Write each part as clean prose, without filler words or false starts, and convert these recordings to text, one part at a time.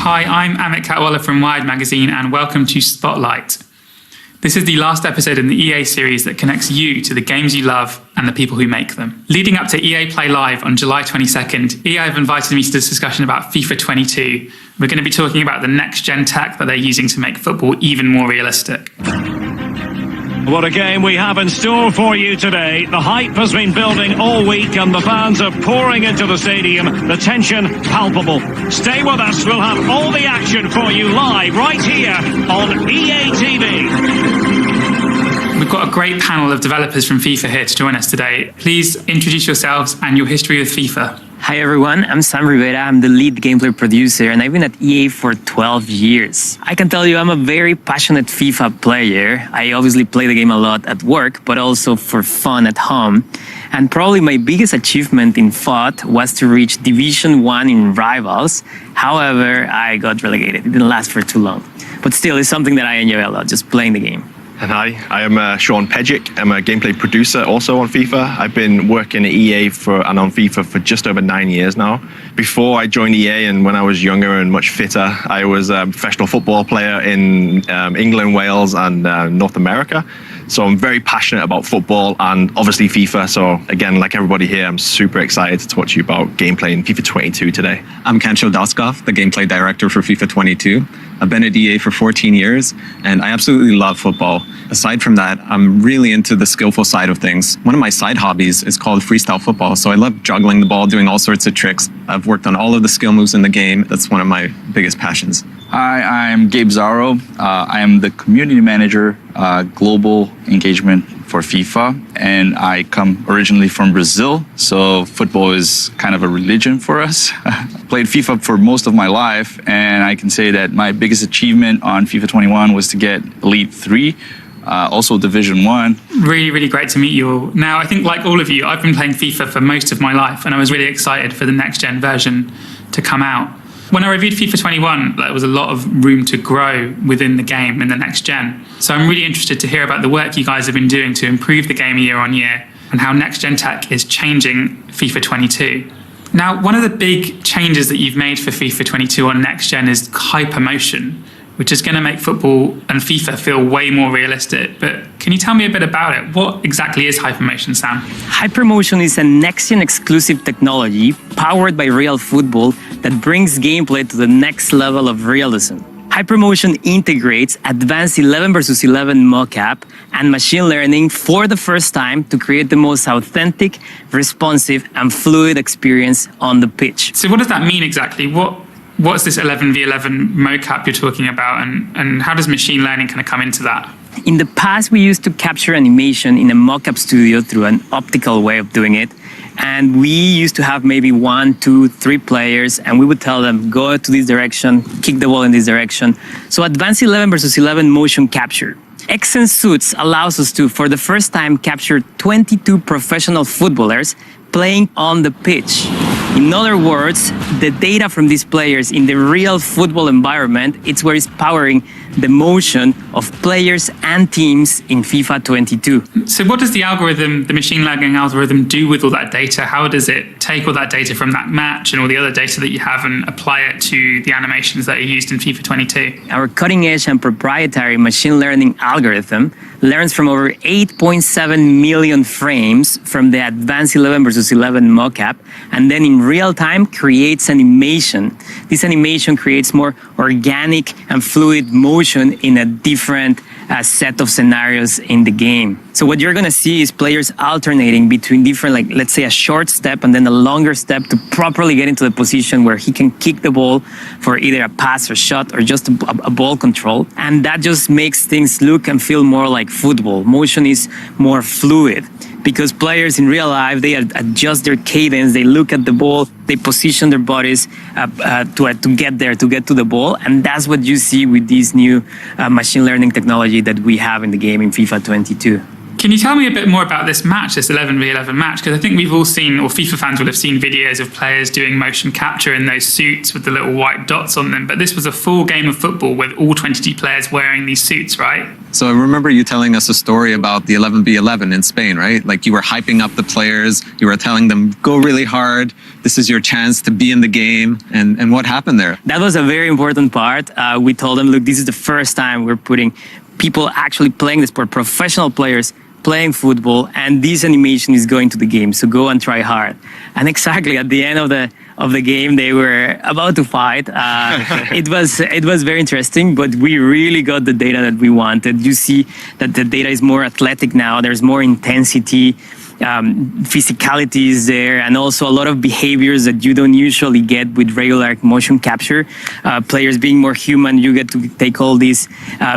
Hi, I'm Amit Katwala from Wired Magazine and welcome to Spotlight. This is the last episode in the EA series that connects you to the games you love and the people who make them. Leading up to EA Play Live on July 22nd, EA have invited me to this discussion about FIFA 22. We're going to be talking about the next-gen tech that they're using to make football even more realistic. What a game we have in store for you today. The hype has been building all week and the fans are pouring into the stadium. The tension palpable. Stay with us. We'll have all the action for you live right here on EA TV. We've got a great panel of developers from FIFA here to join us today. Please introduce yourselves and your history with FIFA. Hi everyone, I'm Sam Rivera. I'm the lead gameplay producer and I've been at EA for 12 years. I can tell you I'm a very passionate FIFA player. I obviously play the game a lot at work, but also for fun at home. And probably my biggest achievement in FUT was to reach Division 1 in Rivals. However, I got relegated. It didn't last for too long. But still, it's something that I enjoy a lot, just playing the game. And hi, I am Sean Pejic. I'm a gameplay producer also on FIFA. I've been working at EA and on FIFA for just over 9 years now. Before I joined EA and when I was younger and much fitter, I was a professional football player in England, Wales and North America. So I'm very passionate about football and obviously FIFA. So again, like everybody here, I'm super excited to talk to you about gameplay in FIFA 22 today. I'm Kancho Daskov, the gameplay director for FIFA 22. I've been at EA for 14 years, and I absolutely love football. Aside from that, I'm really into the skillful side of things. One of my side hobbies is called freestyle football, so I love juggling the ball, doing all sorts of tricks. I've worked on all of the skill moves in the game. That's one of my biggest passions. Hi, I'm Gabe Zaro. I am the community manager, global engagement for FIFA, and I come originally from Brazil, so football is kind of a religion for us. Played FIFA for most of my life, and I can say that my biggest achievement on FIFA 21 was to get Elite 3, also Division 1. Really, really great to meet you all. Now, I think like all of you, I've been playing FIFA for most of my life, and I was really excited for the next-gen version to come out. When I reviewed FIFA 21, there was a lot of room to grow within the game in the next gen. So I'm really interested to hear about the work you guys have been doing to improve the game year on year and how next gen tech is changing FIFA 22. Now, one of the big changes that you've made for FIFA 22 on next gen is HyperMotion, which is going to make football and FIFA feel way more realistic. But can you tell me a bit about it? What exactly is HyperMotion, Sam? HyperMotion is a next-gen exclusive technology powered by real football that brings gameplay to the next level of realism. HyperMotion integrates advanced 11 versus 11 mocap and machine learning for the first time to create the most authentic, responsive, and fluid experience on the pitch. So what does that mean exactly? What's this 11v11 mocap you're talking about, and how does machine learning kind of come into that? In the past, we used to capture animation in a mocap studio through an optical way of doing it. And we used to have maybe 1, 2, 3 players, and we would tell them, go to this direction, kick the ball in this direction. So advanced 11 versus 11 motion capture. XN Suits allows us to, for the first time, capture 22 professional footballers playing on the pitch. In other words, the data from these players in the real football environment, it's where it's powering the motion of players and teams in FIFA 22. So what does the machine learning algorithm do with all that data? How does it take all that data from that match and all the other data that you have and apply it to the animations that are used in FIFA 22? Our cutting-edge and proprietary machine learning algorithm learns from over 8.7 million frames from the advanced 11 versus 11 mocap, and then in real time creates animation. This animation creates more organic and fluid motion in a different set of scenarios in the game. So what you're going to see is players alternating between different, like let's say a short step and then a longer step to properly get into the position where he can kick the ball for either a pass or shot or just a ball control. And that just makes things look and feel more like football. Motion is more fluid because players in real life, they adjust their cadence, they look at the ball, they position their bodies to get there, to get to the ball. And that's what you see with this new machine learning technology that we have in the game in FIFA 22. Can you tell me a bit more about this match, this 11v11 match? Because I think we've all seen, or FIFA fans will have seen videos of players doing motion capture in those suits with the little white dots on them. But this was a full game of football with all 22 players wearing these suits, right? So I remember you telling us a story about the 11v11 in Spain, right? Like you were hyping up the players, you were telling them, go really hard, this is your chance to be in the game. And what happened there? That was a very important part. We told them, look, this is the first time we're putting people actually playing the sport, professional players playing football, and this animation is going to the game, so go and try hard. And exactly at the end of the game, they were about to fight. It was very interesting, but we really got the data that we wanted. You see that the data is more athletic now. There's more intensity. Physicality is there, and also a lot of behaviors that you don't usually get with regular motion capture. Players being more human, you get to take all these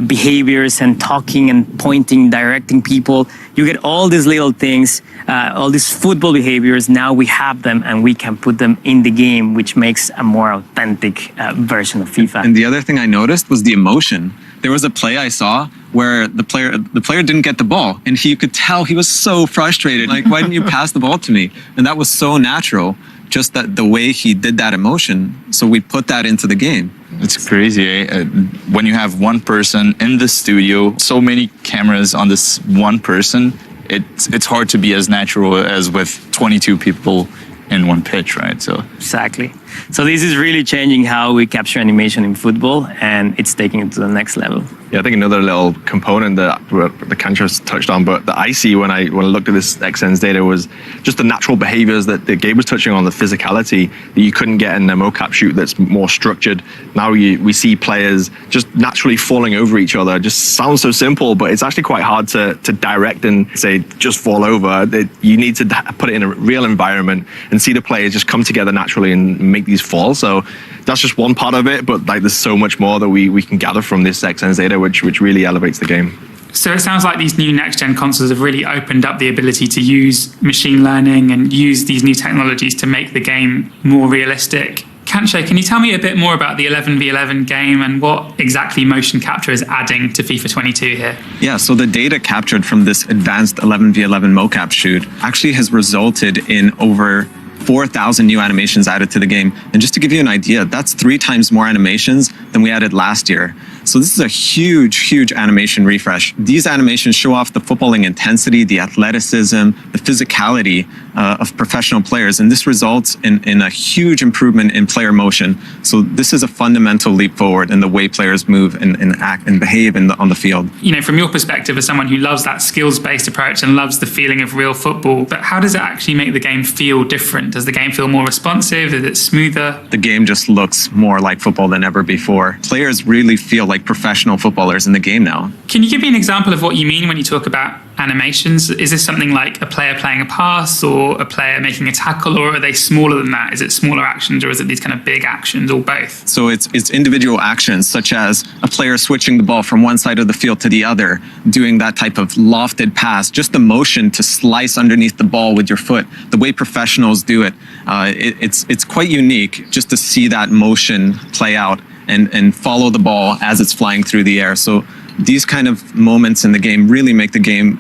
behaviors and talking and pointing, directing people. You get all these little things, all these football behaviors. Now we have them and we can put them in the game, which makes a more authentic version of FIFA. And the other thing I noticed was the emotion. There was a play I saw where the player didn't get the ball, and you could tell he was so frustrated. Like, why didn't you pass the ball to me? And that was so natural, just that the way he did that emotion. So we put that into the game. It's crazy, eh? When you have one person in the studio, so many cameras on this one person, it's hard to be as natural as with 22 people in one pitch, right? So exactly. So this is really changing how we capture animation in football, and it's taking it to the next level. Yeah, I think another little component that the Canchas touched on, but that I see when I looked at this XN's data was just the natural behaviors that Gabe was touching on, the physicality that you couldn't get in a mocap shoot that's more structured. Now we see players just naturally falling over each other. It just sounds so simple, but it's actually quite hard to direct and say, just fall over. You need to put it in a real environment and see the players just come together naturally and make these falls. So that's just one part of it, but like there's so much more that we can gather from this XN's data, which really elevates the game. So it sounds like these new next-gen consoles have really opened up the ability to use machine learning and use these new technologies to make the game more realistic. Cancho, can you tell me a bit more about the 11v11 game and what exactly motion capture is adding to FIFA 22 here? Yeah, so the data captured from this advanced 11v11 mocap shoot actually has resulted in over 4,000 new animations added to the game. And just to give you an idea, that's 3 times more animations than we added last year. So this is a huge animation refresh. These animations show off the footballing intensity, the athleticism, the physicality of professional players. And this results in a huge improvement in player motion. So this is a fundamental leap forward in the way players move and act and behave on the field. You know, from your perspective as someone who loves that skills-based approach and loves the feeling of real football, but how does it actually make the game feel different? Does the game feel more responsive? Is it smoother? The game just looks more like football than ever before. Players really feel like professional footballers in the game now. Can you give me an example of what you mean when you talk about animations? Is this something like a player playing a pass or a player making a tackle, or are they smaller than that? Is it smaller actions or is it these kind of big actions or both? So it's individual actions, such as a player switching the ball from one side of the field to the other, doing that type of lofted pass, just the motion to slice underneath the ball with your foot, the way professionals do it. It's quite unique just to see that motion play out and follow the ball as it's flying through the air. So these kind of moments in the game really make the game,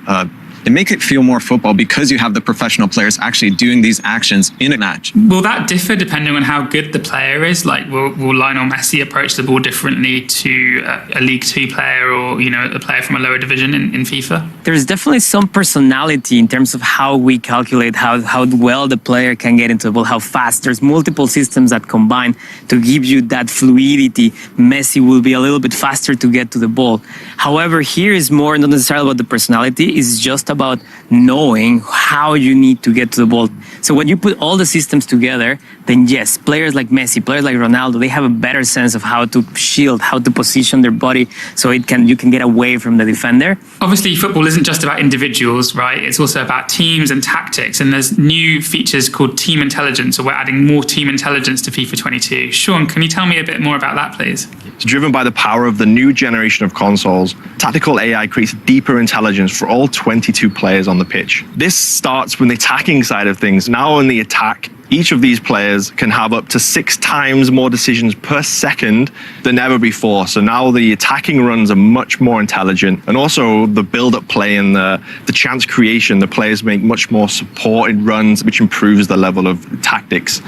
they make it feel more football because you have the professional players actually doing these actions in a match. Will that differ depending on how good the player is? Like, will Lionel Messi approach the ball differently to a League 2 player or, you know, a player from a lower division in FIFA? There's definitely some personality in terms of how we calculate how well the player can get into the ball, how fast. There's multiple systems that combine to give you that fluidity. Messi will be a little bit faster to get to the ball. However, here is more not necessarily about the personality, it's just about knowing how you need to get to the ball. So when you put all the systems together, then yes, players like Messi, players like Ronaldo, they have a better sense of how to shield, how to position their body so you can get away from the defender. Obviously, football isn't just about individuals, right? It's also about teams and tactics. And there's new features called team intelligence, so we're adding more team intelligence to FIFA 22. Sean, can you tell me a bit more about that, please? It's driven by the power of the new generation of consoles. Tactical AI creates deeper intelligence for all 22 players on the pitch. This starts with the attacking side of things. Now in the attack, Each of these players can have up to 6 times more decisions per second than ever before. So now the attacking runs are much more intelligent, and also the build-up play and the chance creation, the players make much more supported runs, which improves the level of tactics.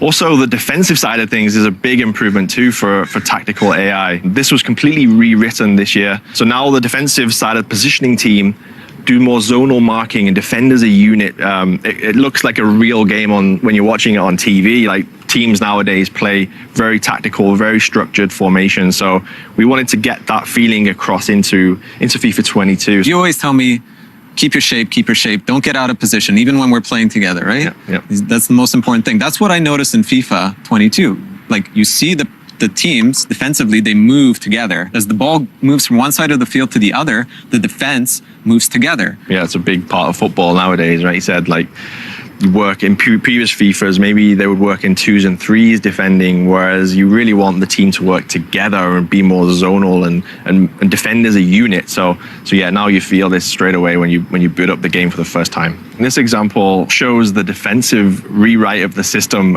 Also, the defensive side of things is a big improvement too for tactical AI. This was completely rewritten this year. So now the defensive side of the positioning team do more zonal marking and defend as a unit. It looks like a real game when you're watching it on TV. Like, teams nowadays play very tactical, very structured formation. So we wanted to get that feeling across into FIFA 22. You always tell me, keep your shape, don't get out of position, even when we're playing together, right? Yeah. That's the most important thing. That's what I noticed in FIFA 22. Like, you see the teams defensively, they move together. As the ball moves from one side of the field to the other, the defense moves together. Yeah, it's a big part of football nowadays, right? You said, like, you work in previous FIFAs, maybe they would work in 2s and 3s defending, whereas you really want the team to work together and be more zonal and defend as a unit. So yeah, now you feel this straight away when you boot up the game for the first time. And this example shows the defensive rewrite of the system.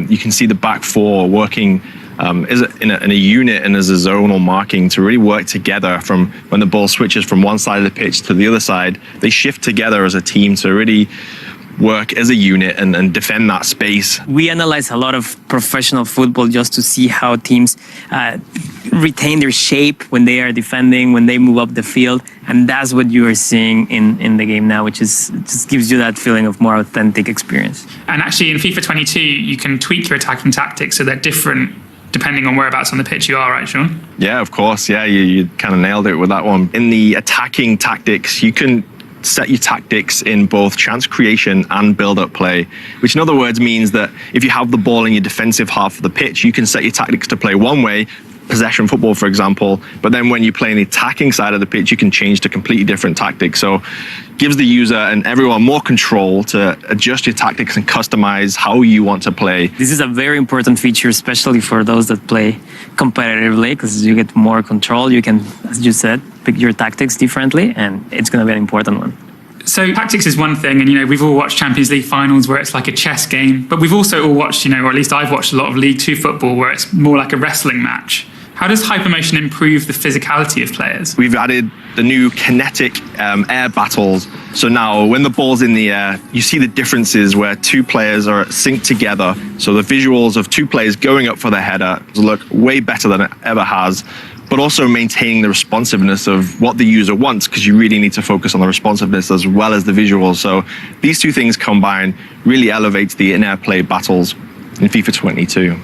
You can see the back four working in a unit and as a zonal marking to really work together. From when the ball switches from one side of the pitch to the other side, they shift together as a team to really work as a unit and defend that space. We analyze a lot of professional football just to see how teams retain their shape when they are defending, when they move up the field. And that's what you are seeing in the game now, which just gives you that feeling of more authentic experience. And actually in FIFA 22, you can tweak your attacking tactics so they're different depending on whereabouts on the pitch you are, right, Sean? Yeah, of course. Yeah, you kind of nailed it with that one. In the attacking tactics, you can set your tactics in both chance creation and build-up play, which in other words means that if you have the ball in your defensive half of the pitch, you can set your tactics to play one way, possession football, for example, but then when you play in the attacking side of the pitch, you can change to completely different tactics. So gives the user and everyone more control to adjust your tactics and customize how you want to play. This is a very important feature, especially for those that play competitively, because you get more control. You can, as you said, pick your tactics differently, and it's going to be an important one. So tactics is one thing, and we've all watched Champions League finals where it's like a chess game, but we've also all watched, or at least I've watched a lot of League 2 football where it's more like a wrestling match. How does HyperMotion improve the physicality of players? We've added the new kinetic air battles. So now when the ball's in the air, you see the differences where two players are synced together. So the visuals of two players going up for the header look way better than it ever has, but also maintaining the responsiveness of what the user wants, because you really need to focus on the responsiveness as well as the visuals. So these two things combined really elevates the in-air play battles in FIFA 22.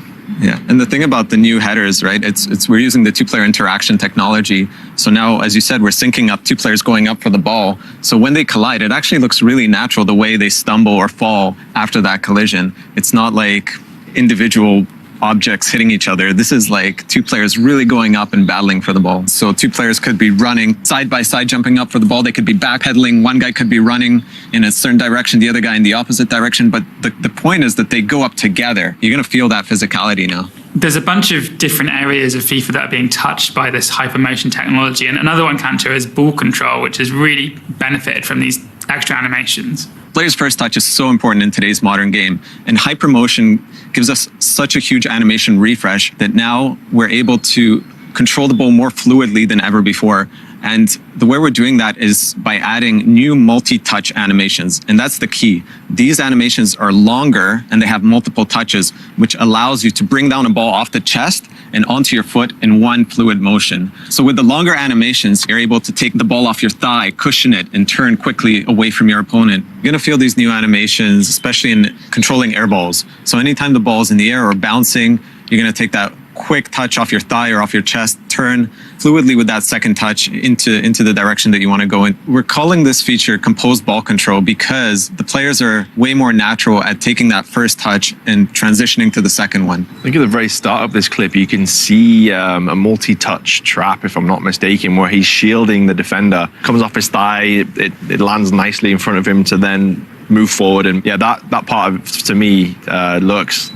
Yeah, and the thing about the new headers, right? It's we're using the two-player interaction technology. So now, as you said, we're syncing up two players going up for the ball. So when they collide, it actually looks really natural the way they stumble or fall after that collision. It's not like individual objects hitting each other. This is like two players really going up and battling for the ball. So two players could be running side by side, jumping up for the ball. They could be backpedaling. One guy could be running in a certain direction, the other guy in the opposite direction. But the point is that they go up together. You're going to feel that physicality now. There's a bunch of different areas of FIFA that are being touched by this HyperMotion technology. And another one, Cantor, is ball control, which has really benefited from these extra animations. Player's first touch is so important in today's modern game, and HyperMotion gives us such a huge animation refresh that now we're able to control the ball more fluidly than ever before. And the way we're doing that is by adding new multi-touch animations, and that's the key. These animations are longer and they have multiple touches, which allows you to bring down a ball off the chest and onto your foot in one fluid motion. So with the longer animations, you're able to take the ball off your thigh, cushion it, and turn quickly away from your opponent. You're going to feel these new animations, especially in controlling air balls. So anytime the ball is in the air or bouncing, you're going to take that quick touch off your thigh or off your chest, turn fluidly with that second touch into the direction that you want to go in. We're calling this feature composed ball control because the players are way more natural at taking that first touch and transitioning to the second one. I think at the very start of this clip, you can see a multi-touch trap, if I'm not mistaken, where he's shielding the defender. Comes off his thigh, it lands nicely in front of him to then move forward. And yeah, that part of, to me, looks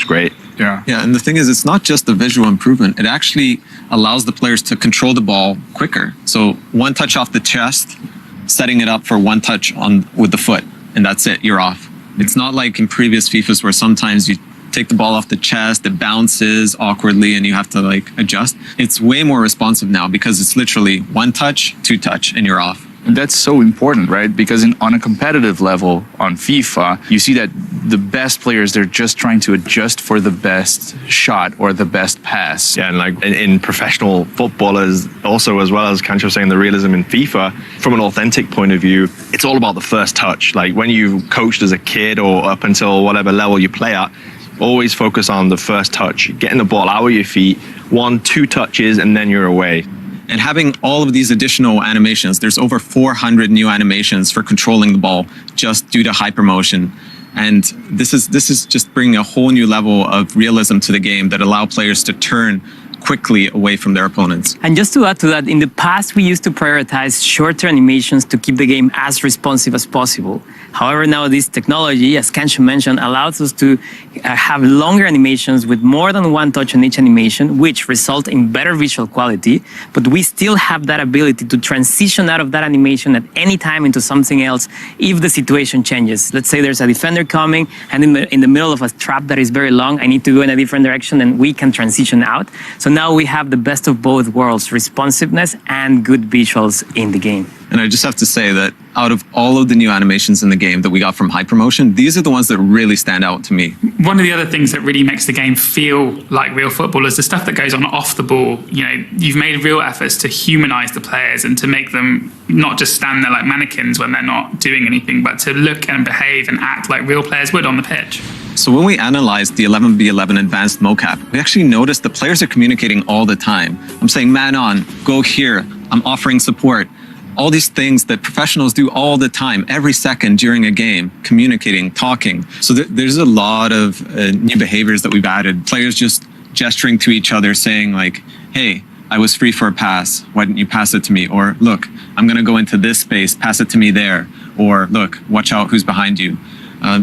great. Yeah, and the thing is, it's not just the visual improvement. It actually allows the players to control the ball quicker. So one touch off the chest, setting it up for one touch with the foot, and that's it, you're off. It's not like in previous FIFAs where sometimes you take the ball off the chest, it bounces awkwardly and you have to like adjust. It's way more responsive now because it's literally one touch, two touch, and you're off. And that's so important, right? Because on a competitive level on FIFA, you see that the best players, they're just trying to adjust for the best shot or the best pass. Yeah, and like in professional footballers, also as well as Kancho saying the realism in FIFA, from an authentic point of view, it's all about the first touch. Like when you coached as a kid or up until whatever level you play at, always focus on the first touch, getting the ball out of your feet, 1-2 touches, and then you're away. And having all of these additional animations, there's over 400 new animations for controlling the ball just due to HyperMotion. And this is just bringing a whole new level of realism to the game that allow players to turn quickly away from their opponents. And just to add to that, in the past, we used to prioritize shorter animations to keep the game as responsive as possible. However, now this technology, as Kancho mentioned, allows us to have longer animations with more than one touch on each animation, which result in better visual quality, but we still have that ability to transition out of that animation at any time into something else if the situation changes. Let's say there's a defender coming and in the middle of a trap that is very long, I need to go in a different direction and we can transition out. So now we have the best of both worlds, responsiveness and good visuals in the game. And I just have to say that out of all of the new animations in the game that we got from HyperMotion, these are the ones that really stand out to me. One of the other things that really makes the game feel like real football is the stuff that goes on off the ball. You know, you've made real efforts to humanize the players and to make them not just stand there like mannequins when they're not doing anything, but to look and behave and act like real players would on the pitch. So when we analyzed the 11v11 advanced mocap, we actually noticed the players are communicating all the time. I'm saying, man on, go here, I'm offering support. All these things that professionals do all the time, every second during a game, communicating, talking. So there's a lot of new behaviors that we've added. Players just gesturing to each other saying like, hey, I was free for a pass. Why didn't you pass it to me? Or look, I'm going to go into this space, pass it to me there. Or look, watch out who's behind you.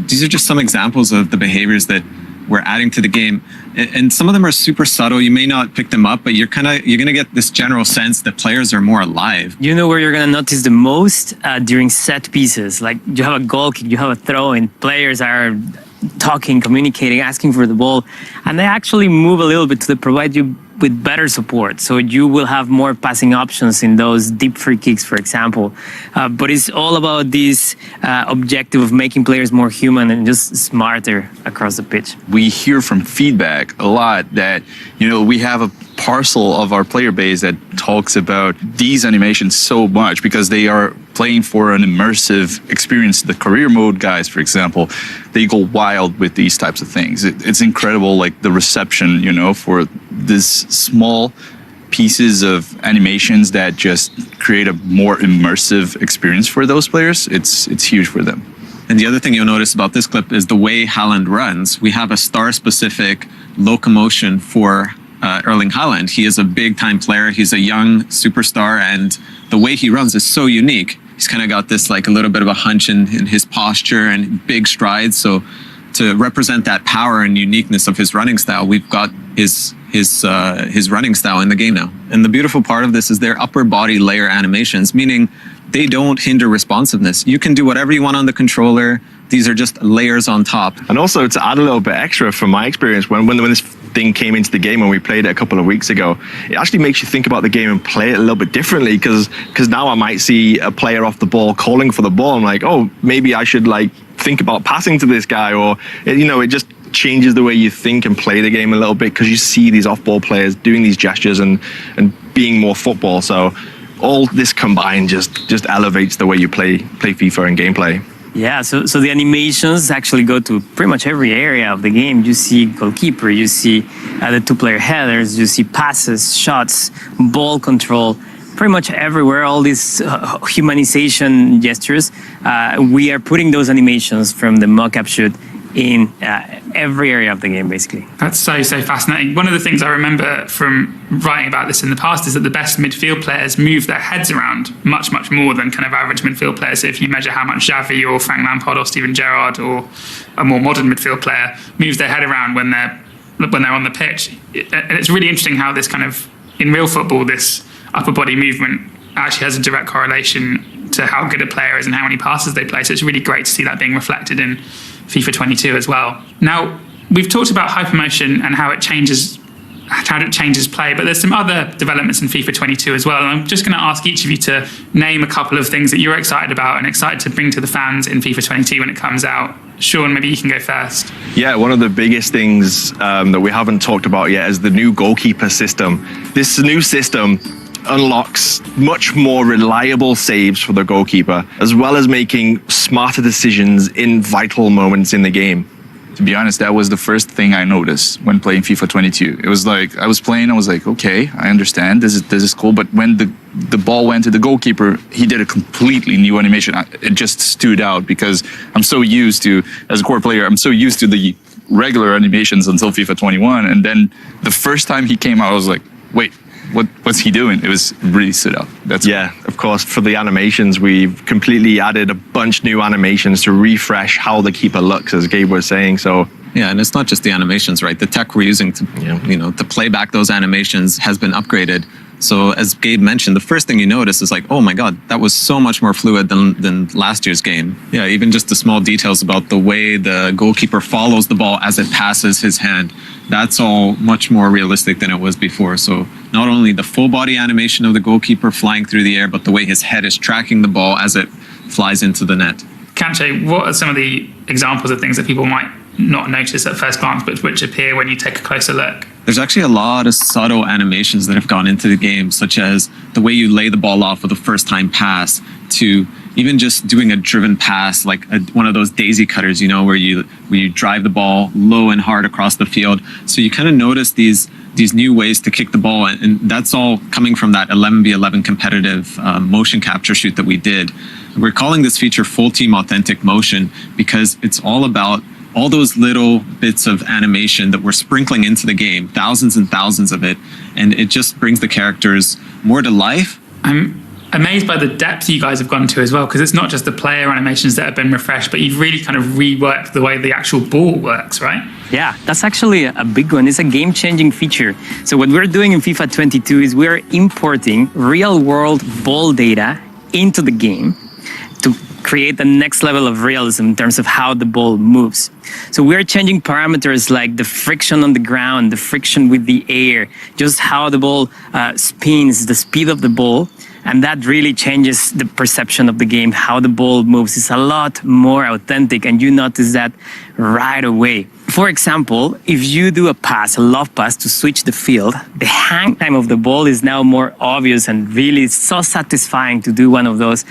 These are just some examples of the behaviors that we're adding to the game. And some of them are super subtle. You may not pick them up, but you're going to get this general sense that players are more alive. You know where you're going to notice the most? During set pieces. Like you have a goal kick, you have a throw, and players are talking, communicating, asking for the ball. And they actually move a little bit to provide you with better support. So you will have more passing options in those deep free kicks, for example. But it's all about this objective of making players more human and just smarter across the pitch. We hear from feedback a lot that, you know, we have a parcel of our player base that talks about these animations so much because they are playing for an immersive experience. The career mode guys, for example, they go wild with these types of things. It's incredible, like the reception, you know, for this small pieces of animations that just create a more immersive experience for those players. It's huge for them. And the other thing you'll notice about this clip is the way Haaland runs. We have a star-specific locomotion for Erling Haaland. He is a big-time player. He's a young superstar, and the way he runs is so unique. He's kind of got this like a little bit of a hunch in his posture and big strides. So to represent that power and uniqueness of his running style, we've got his running style in the game now. And the beautiful part of this is their upper body layer animations, meaning they don't hinder responsiveness. You can do whatever you want on the controller. These are just layers on top. And also to add a little bit extra from my experience, when this thing came into the game when we played it a couple of weeks ago, it actually makes you think about the game and play it a little bit differently because now I might see a player off the ball calling for the ball. I'm like, oh, maybe I should like think about passing to this guy, or you know, it just changes the way you think and play the game a little bit because you see these off-ball players doing these gestures and being more football. So all this combined just elevates the way you play FIFA and gameplay. Yeah, so the animations actually go to pretty much every area of the game. You see goalkeeper, you see the two-player headers, you see passes, shots, ball control, pretty much everywhere, all these humanization gestures. We are putting those animations from the mocap shoot in every area of the game, basically. That's so fascinating. One of the things I remember from writing about this in the past is that the best midfield players move their heads around much more than kind of average midfield players. So if you measure how much Xavi or Frank Lampard or Steven Gerrard or a more modern midfield player moves their head around when they're on the pitch, and it's really interesting how this kind of, in real football, this upper body movement actually has a direct correlation to how good a player is and how many passes they play. So it's really great to see that being reflected in FIFA 22 as well. Now, we've talked about HyperMotion and how it changes play, but there's some other developments in FIFA 22 as well. And I'm just going to ask each of you to name a couple of things that you're excited about and excited to bring to the fans in FIFA 22 when it comes out. Sean, maybe you can go first. Yeah, one of the biggest things that we haven't talked about yet is the new goalkeeper system. This new system unlocks much more reliable saves for the goalkeeper, as well as making smarter decisions in vital moments in the game. To be honest, that was the first thing I noticed when playing FIFA 22. It was like, I was playing, I was like, okay, I understand, this is cool. But when the ball went to the goalkeeper, he did a completely new animation. It just stood out because I'm so used to, as a core player, I'm so used to the regular animations until FIFA 21. And then the first time he came out, I was like, wait, what's he doing? It was really stood out. Yeah, of course, for the animations, we've completely added a bunch new animations to refresh how the keeper looks, as Gabe was saying. So yeah, and it's not just the animations, right? The tech we're using to, to play back those animations has been upgraded. So as Gabe mentioned, the first thing you notice is like, oh my God, that was so much more fluid than last year's game. Yeah, even just the small details about the way the goalkeeper follows the ball as it passes his hand. That's all much more realistic than it was before. So not only the full body animation of the goalkeeper flying through the air, but the way his head is tracking the ball as it flies into the net. Kanche, what are some of the examples of things that people might not notice at first glance, but which appear when you take a closer look? There's actually a lot of subtle animations that have gone into the game, such as the way you lay the ball off with a first-time pass, to even just doing a driven pass, like one of those daisy cutters, where you drive the ball low and hard across the field. So you kind of notice these new ways to kick the ball, and that's all coming from that 11v11 competitive motion capture shoot that we did. We're calling this feature Full Team Authentic Motion because it's all about all those little bits of animation that we're sprinkling into the game, thousands and thousands of it, and it just brings the characters more to life. I'm amazed by the depth you guys have gone to as well, because it's not just the player animations that have been refreshed, but you've really kind of reworked the way the actual ball works, right? Yeah, that's actually a big one. It's a game-changing feature. So what we're doing in FIFA 22 is we're importing real-world ball data into the game to create the next level of realism in terms of how the ball moves. So we're changing parameters like the friction on the ground, the friction with the air, just how the ball spins, the speed of the ball. And that really changes the perception of the game, how the ball moves. It's a lot more authentic, and you notice that right away. For example, if you do a love pass to switch the field, the hang time of the ball is now more obvious, and really it's so satisfying to do one of those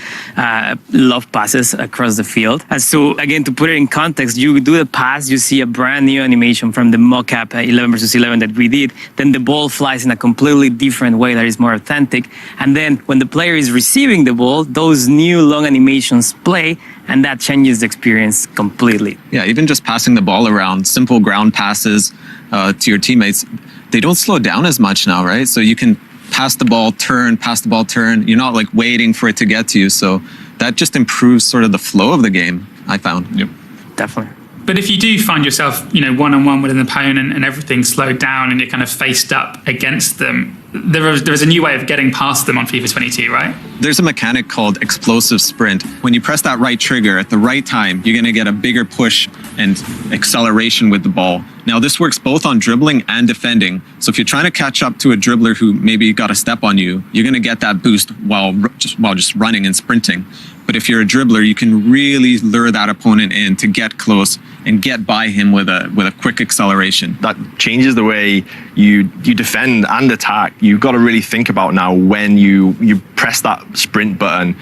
love passes across the field. And so again, to put it in context, you do the pass, you see a brand new animation from the mock-up 11 versus 11 that we did, then the ball flies in a completely different way that is more authentic. And then when the player is receiving the ball, those new long animations play, and that changes the experience completely. Yeah, even just passing the ball around, simple ground passes to your teammates, they don't slow down as much now, right? So you can pass the ball, turn. You're not like waiting for it to get to you. So that just improves sort of the flow of the game, I found. Yep. Definitely. But if you do find yourself, one-on-one with an opponent and everything's slowed down and you're kind of faced up against them, there is a new way of getting past them on FIFA 22, right? There's a mechanic called explosive sprint. When you press that right trigger at the right time, you're going to get a bigger push and acceleration with the ball. Now, this works both on dribbling and defending. So if you're trying to catch up to a dribbler who maybe got a step on you, you're going to get that boost while just running and sprinting. But if you're a dribbler, you can really lure that opponent in to get close and get by him with a quick acceleration. That changes the way you defend and attack. You've got to really think about now when you press that sprint button,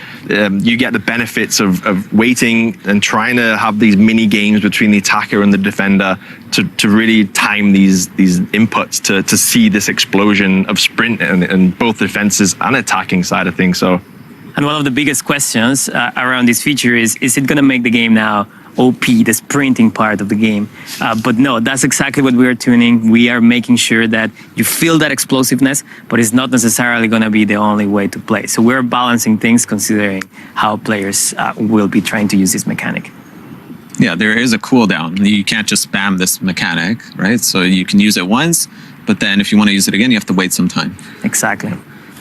you get the benefits of waiting and trying to have these mini games between the attacker and the defender to really time these inputs to see this explosion of sprint in both defenses and attacking side of things. So. And one of the biggest questions around this feature is it going to make the game now OP, the sprinting part of the game? But no, that's exactly what we are tuning. We are making sure that you feel that explosiveness, but it's not necessarily going to be the only way to play. So we're balancing things considering how players will be trying to use this mechanic. Yeah, there is a cooldown. You can't just spam this mechanic, right? So you can use it once, but then if you want to use it again, you have to wait some time. Exactly.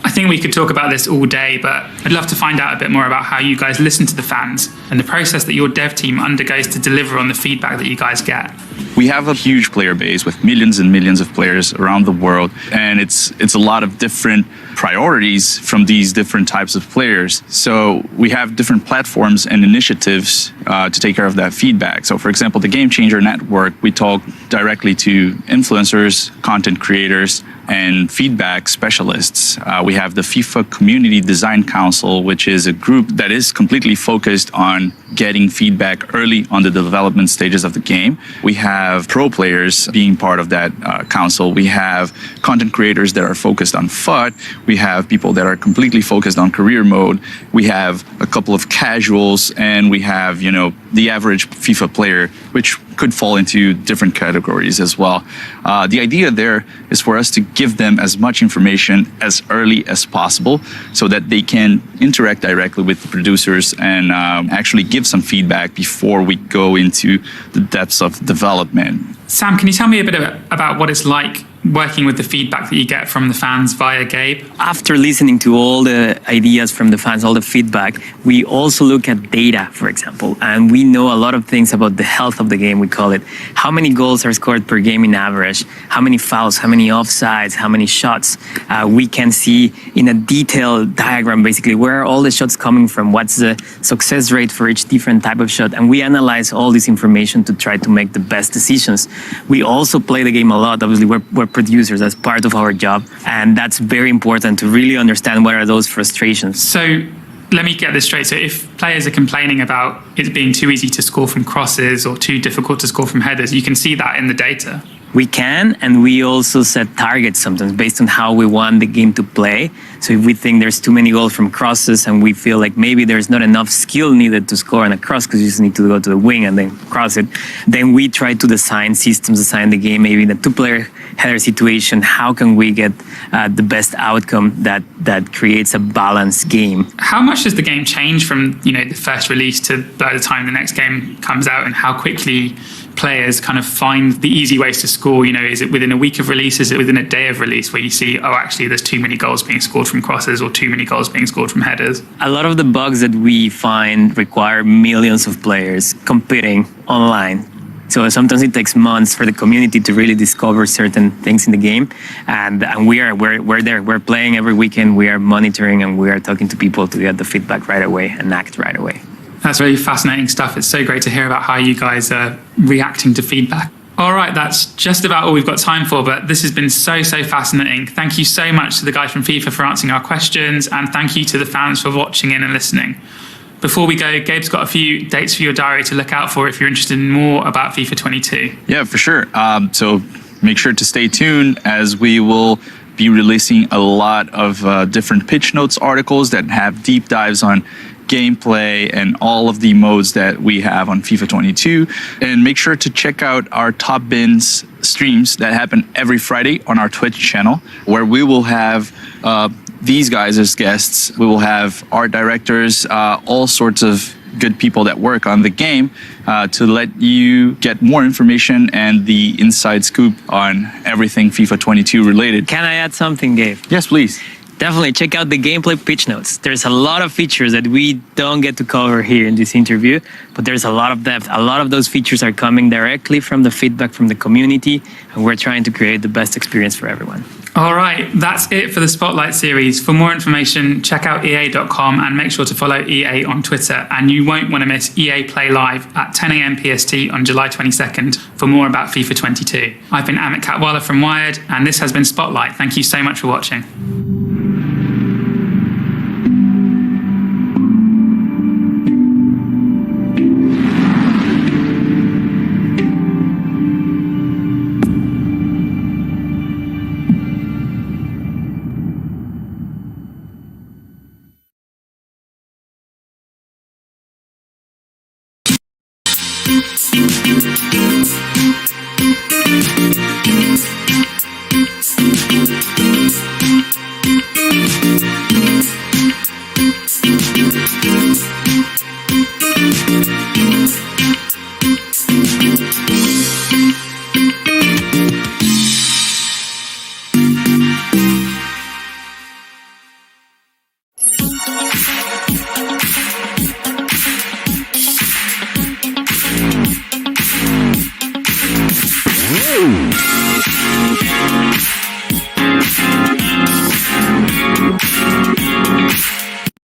I think we could talk about this all day, but I'd love to find out a bit more about how you guys listen to the fans and the process that your dev team undergoes to deliver on the feedback that you guys get. We have a huge player base with millions and millions of players around the world, and it's a lot of different priorities from these different types of players. So we have different platforms and initiatives to take care of that feedback. So for example, the Game Changer Network, we talk directly to influencers, content creators, and feedback specialists. We have the FIFA Community Design Council, which is a group that is completely focused on getting feedback early on the development stages of the game. We have pro players being part of that council. We have content creators that are focused on FUT. We have people that are completely focused on career mode. We have a couple of casuals, and we have, the average FIFA player, which could fall into different categories as well. The idea there is for us to give them as much information as early as possible so that they can interact directly with the producers and actually give some feedback before we go into the depths of development. Sam, can you tell me a bit about what it's like working with the feedback that you get from the fans via Gabe? After listening to all the ideas from the fans, all the feedback, we also look at data, for example, and we know a lot of things about the health of the game, we call it. How many goals are scored per game in average? How many fouls? How many offsides? How many shots? We can see in a detailed diagram, basically, where are all the shots coming from? What's the success rate for each different type of shot? And we analyze all this information to try to make the best decisions. We also play the game a lot. Obviously, we're producers, that's part of our job, and that's very important to really understand what are those frustrations. So let me get this straight. So if players are complaining about it being too easy to score from crosses or too difficult to score from headers, you can see that in the data. We can, and we also set targets sometimes based on how we want the game to play. So if we think there's too many goals from crosses and we feel like maybe there's not enough skill needed to score on a cross because you just need to go to the wing and then cross it, then we try to design systems, design the game maybe in a two-player header situation. How can we get the best outcome that creates a balanced game? How much does the game change from the first release to by the time the next game comes out, and how quickly players kind of find the easy ways to score? Is it within a week of release? Is it within a day of release where you see, actually there's too many goals being scored from crosses or too many goals being scored from headers? A lot of the bugs that we find require millions of players competing online. So sometimes it takes months for the community to really discover certain things in the game, and we're there. We're playing every weekend. We are monitoring and we are talking to people to get the feedback right away and act right away. That's really fascinating stuff. It's so great to hear about how you guys are reacting to feedback. All right, that's just about all we've got time for, but this has been so fascinating. Thank you so much to the guys from FIFA for answering our questions, and thank you to the fans for watching in and listening. Before we go, Gabe's got a few dates for your diary to look out for if you're interested in more about FIFA 22. Yeah, for sure. So make sure to stay tuned, as we will be releasing a lot of different pitch notes articles that have deep dives on gameplay and all of the modes that we have on FIFA 22. And make sure to check out our Top Bins streams that happen every Friday on our Twitch channel, where we will have these guys as guests. We will have art directors, all sorts of good people that work on the game to let you get more information and the inside scoop on everything FIFA 22 related. Can I add something, Gabe? Yes, please. Definitely check out the gameplay pitch notes. There's a lot of features that we don't get to cover here in this interview, but there's a lot of depth. A lot of those features are coming directly from the feedback from the community, and we're trying to create the best experience for everyone. All right, that's it for the Spotlight series. For more information, check out EA.com and make sure to follow EA on Twitter. And you won't want to miss EA Play Live at 10 a.m. PST on July 22nd for more about FIFA 22. I've been Amit Katwala from Wired, and this has been Spotlight. Thank you so much for watching. Go!